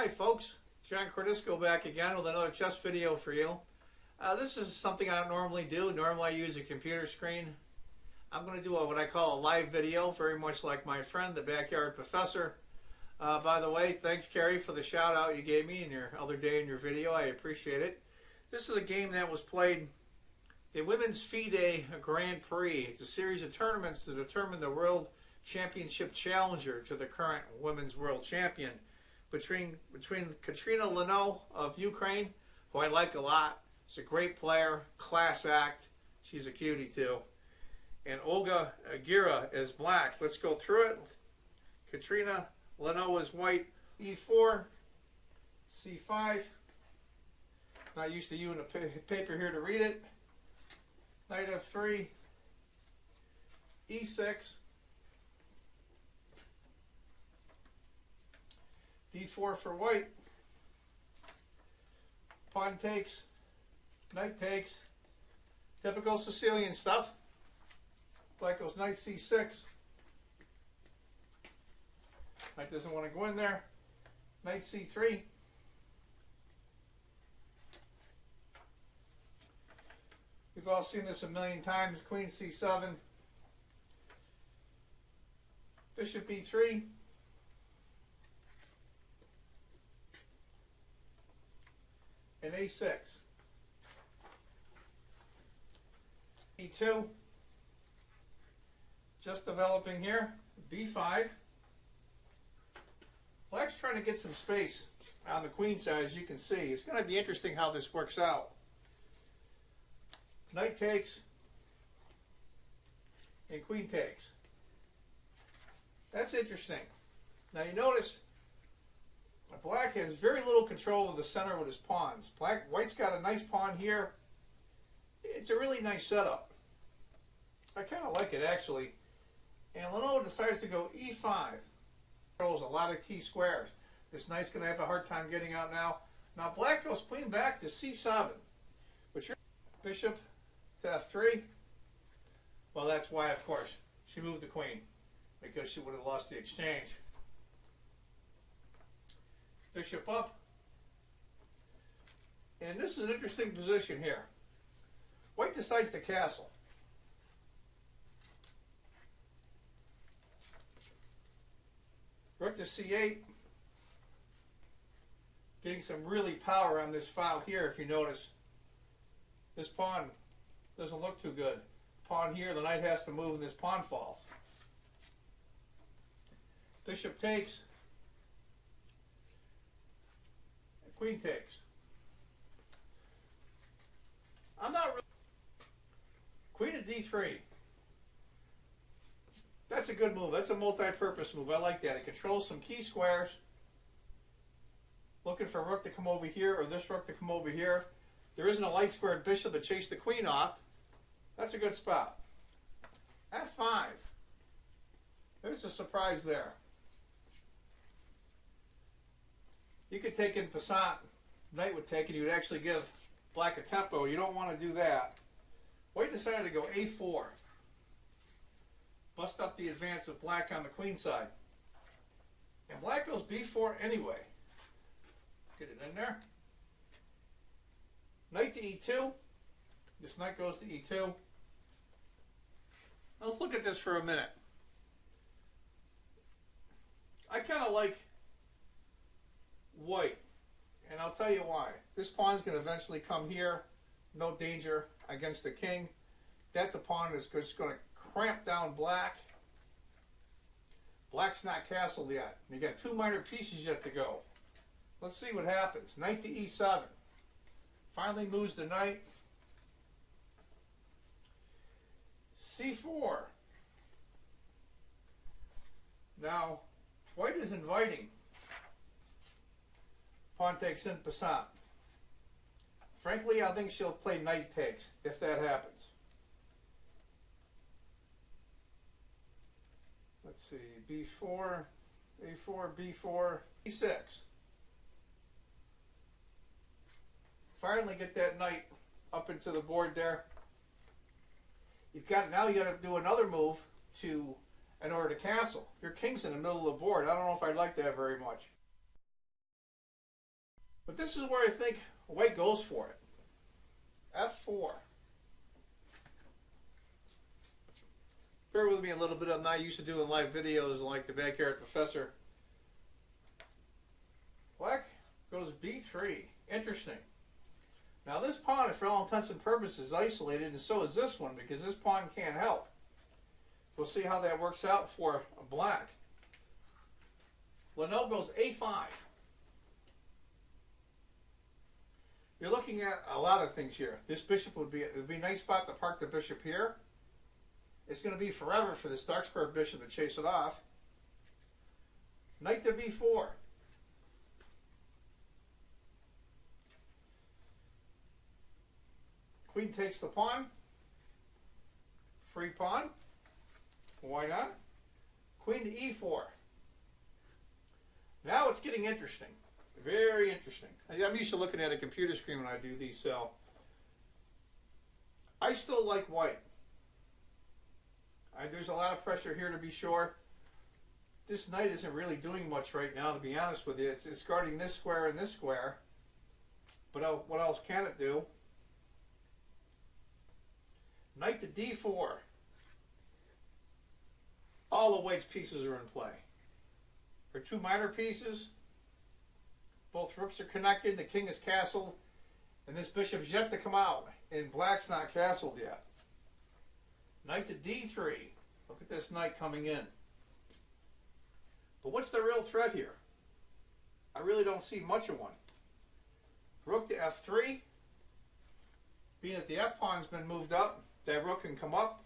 Hi folks, John Cordisco back again with another chess video for you. This is something I don't normally do. Normally I use a computer screen. I'm going to do what I call a live video, very much like my friend, the Backyard Professor. By the way, thanks Carrie for the shout out you gave me in your other day in your video. I appreciate it. This is a game that was played, the Women's FIDE Grand Prix. It's a series of tournaments to determine the World Championship challenger to the current Women's World Champion. Between Katrina Lagno of Ukraine, who I like a lot. She's a great player, class act. She's a cutie too. And Olga Girya is black. Let's go through it. Katrina Lagno is white. E4, C5. Not used to using a paper here to read it. Knight F3, E6. D4 for white. Pawn takes. Knight takes. Typical Sicilian stuff. Black goes knight C6. Knight doesn't want to go in there. Knight C3. We've all seen this a million times. Queen C7. Bishop B3. And A6. E2. Just developing here. B5. Black's trying to get some space on the queen side, as you can see. It's going to be interesting how this works out. Knight takes. And queen takes. That's interesting. Now you notice Black has very little control of the center with his pawns. White's got a nice pawn here. It's a really nice setup. I kind of like it actually. And Lagno decides to go E5. Controls a lot of key squares. This knight's going to have a hard time getting out now. Now Black goes queen back to C7. Which bishop to F3. Well, that's why, of course, she moved the queen, because she would have lost the exchange. Bishop up. And this is an interesting position here. White decides to castle. Rook to C8. Getting some really power on this file here, if you notice. This pawn doesn't look too good. Pawn here, the knight has to move and this pawn falls. Bishop takes. Queen takes. I'm not really... Queen to D3. That's a good move. That's a multi-purpose move. I like that. It controls some key squares. Looking for rook to come over here or this rook to come over here. There isn't a light squared bishop to chase the queen off. That's a good spot. F5. There's a surprise there. You could take in passant. Knight would take it. You would actually give Black a tempo. You don't want to do that. White decided to go A4. Bust up the advance of Black on the queen side. And Black goes B4 anyway. Get it in there. Knight to E2. This knight goes to E2. Now let's look at this for a minute. I kind of like White, and I'll tell you why. This pawn's going to eventually come here. No danger against the king. That's a pawn that's just going to cramp down Black. Black's not castled yet. You got two minor pieces yet to go. Let's see what happens. Knight to E7. Finally moves the knight. C4. Now, White is inviting. Pawn takes in passant. Frankly, I think she'll play knight takes if that happens. Let's see, B4, A4, B4, E6. Finally get that knight up into the board there. Now you got to do another move in order to castle. Your king's in the middle of the board. I don't know if I'd like that very much. But this is where I think white goes for it. F4. Bear with me a little bit. I'm not used to doing live videos like the Backyard Professor. Black goes B3. Interesting. Now this pawn, for all intents and purposes, is isolated, and so is this one, because this pawn can't help. We'll see how that works out for black. Lagno goes A5. You're looking at a lot of things here. This bishop would be a nice spot to park the bishop here. It's going to be forever for this dark square bishop to chase it off. Knight to B4. Queen takes the pawn. Free pawn. Why not? Queen to E4. Now it's getting interesting. Very interesting. I'm used to looking at a computer screen when I do these, so I still like white. There's a lot of pressure here, to be sure. This knight isn't really doing much right now, to be honest with you. It's guarding this square and this square. But what else can it do? Knight to D4. All of white's pieces are in play. For two minor pieces, both rooks are connected, the king is castled, and this bishop's yet to come out, and black's not castled yet. Knight to D3. Look at this knight coming in. But what's the real threat here? I really don't see much of one. Rook to F3. Being that the F pawn's been moved up, that rook can come up.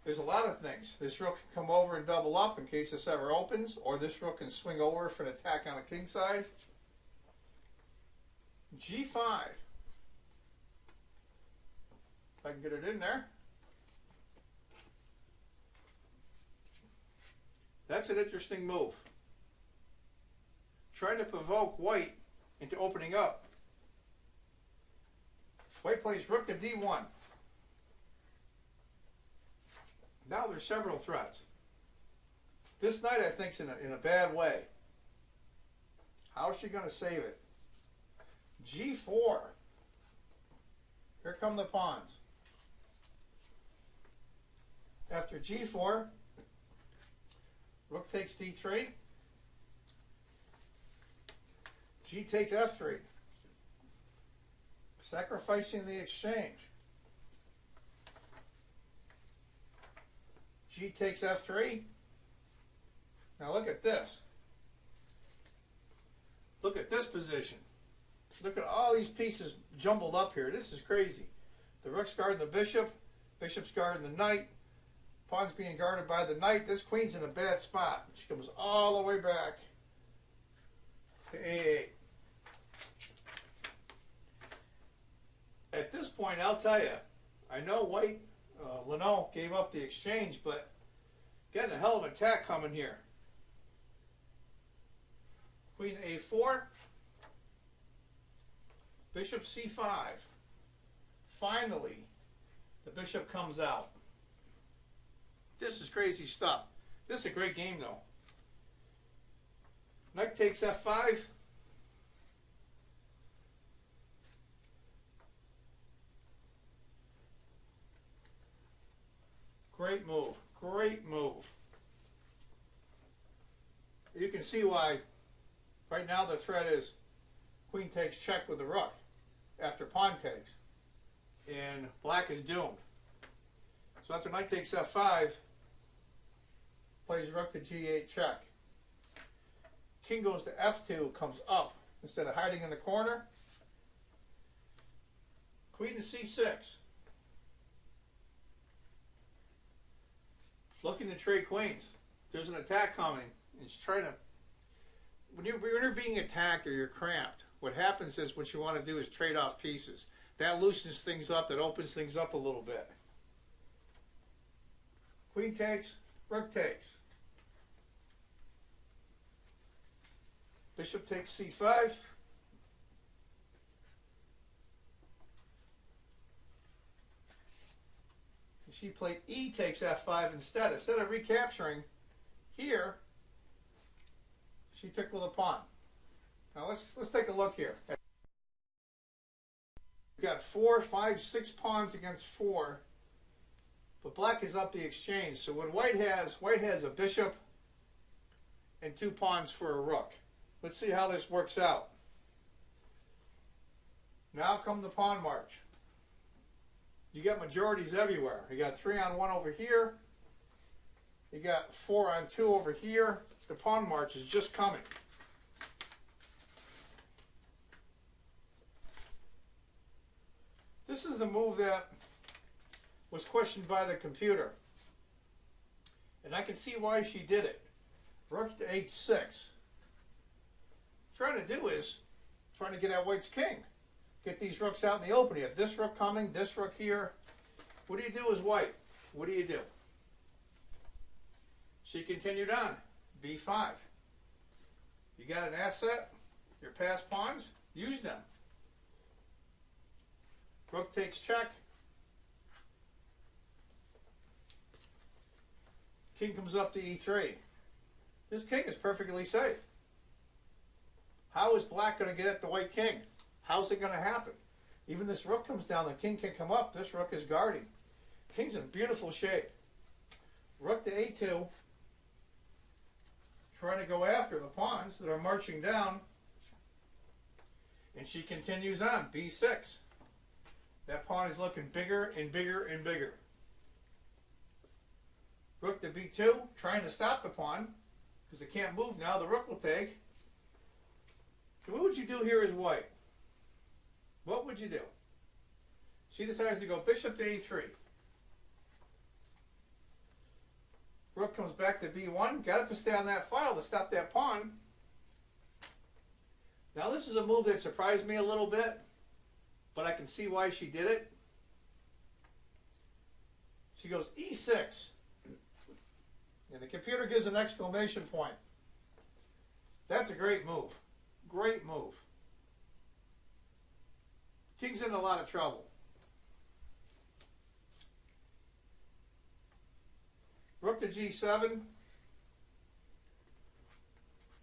There's a lot of things. This rook can come over and double up in case this ever opens, or this rook can swing over for an attack on the king side. G5. If I can get it in there. That's an interesting move. Trying to provoke white into opening up. White plays rook to D1. Now there's several threats. This knight, I think, is in a bad way. How is she going to save it? G4. Here come the pawns. After G4, rook takes D3. G takes F3. Sacrificing the exchange. G takes F3. Now look at this. Look at this position. Look at all these pieces jumbled up here. This is crazy. The rook's guarding the bishop. Bishop's guarding the knight. Pawn's being guarded by the knight. This queen's in a bad spot. She comes all the way back to A8. At this point, I'll tell you, I know white, Lagno gave up the exchange, but getting a hell of an attack coming here. Queen A4. Bishop C5. Finally, the bishop comes out. This is crazy stuff. This is a great game, though. Knight takes F5. Great move. Great move. You can see why right now the threat is queen takes check with the rook after pawn takes. And black is doomed. So after knight takes F5, plays rook to G8 check. King goes to F2, comes up instead of hiding in the corner. Queen to C6. Looking to trade queens. There's an attack coming. It's trying to... When you're being attacked or you're cramped, what happens is what you want to do is trade off pieces. That loosens things up. That opens things up a little bit. Queen takes. Rook takes. Bishop takes C5. She played E takes F5 instead. Instead of recapturing here, she took with a pawn. Now let's take a look here. We've got 4, 5, 6 pawns against 4. But black is up the exchange. So what white has a bishop and 2 pawns for a rook. Let's see how this works out. Now come the pawn march. You got majorities everywhere. You got 3 on 1 over here. You got 4 on 2 over here. The pawn march is just coming. This is the move that was questioned by the computer. And I can see why she did it. Rook to h6. Trying to do is trying to get at white's king. Get these rooks out in the open. You have this rook coming, this rook here. What do you do as white? What do you do? She continued on. b5. You got an asset. Your passed pawns. Use them. Rook takes check. King comes up to e3. This king is perfectly safe. How is black going to get at the white king? How's it going to happen? Even this rook comes down, the king can come up. This rook is guarding. King's in beautiful shape. Rook to a2. Trying to go after the pawns that are marching down. And she continues on. b6. That pawn is looking bigger and bigger and bigger. Rook to b2. Trying to stop the pawn. Because it can't move now. The rook will take. So what would you do here as white? What would you do? She decides to go bishop to a3. Rook comes back to b1. Got it to stay on that file to stop that pawn. Now this is a move that surprised me a little bit, but I can see why she did it. She goes e6. And the computer gives an exclamation point. That's a great move. Great move. King's in a lot of trouble. Rook to g7.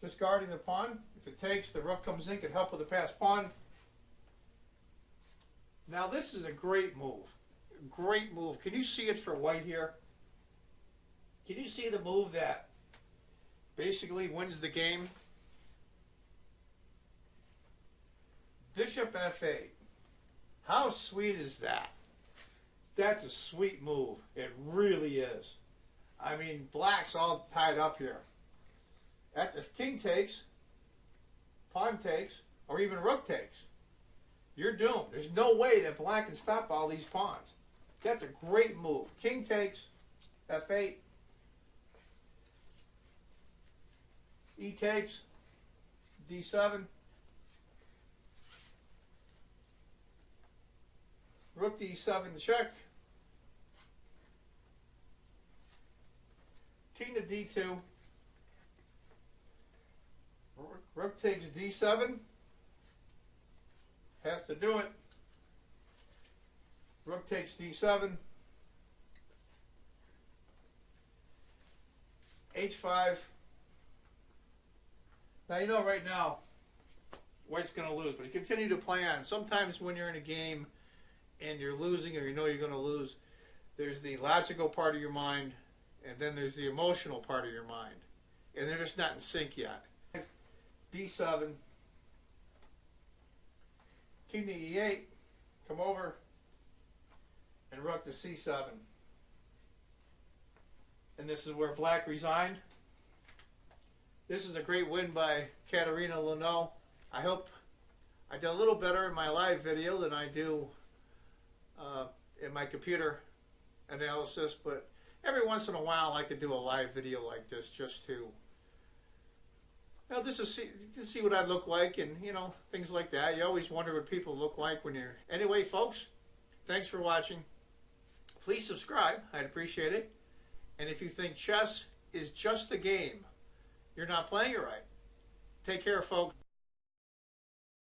Just guarding the pawn. If it takes, the rook comes in, can help with the passed pawn. Now this is a great move. Great move. Can you see it for white here? Can you see the move that basically wins the game? Bishop f8. How sweet is that? That's a sweet move. It really is. I mean, black's all tied up here. If king takes, pawn takes, or even rook takes, you're doomed. There's no way that black can stop all these pawns. That's a great move. King takes, f8, e takes, d7, rook to e7 check, king to d2, rook takes d7, has to do it, rook takes d7, h5. Now you know right now white's going to lose, but you continue to play on. Sometimes when you're in a game and you're losing or you know you're going to lose, there's the logical part of your mind and then there's the emotional part of your mind. And they're just not in sync yet. b7, king to e8, come over, and rook to c7. And this is where black resigned. This is a great win by Katerina Lagno. I hope I did a little better in my live video than I do in my computer analysis, but every once in a while I like to do a live video like this just to, this is to see what I look like and, things like that. You always wonder what people look like when you're... Anyway, folks, thanks for watching. Please subscribe. I'd appreciate it. And if you think chess is just a game, you're not playing it right. Take care, folks.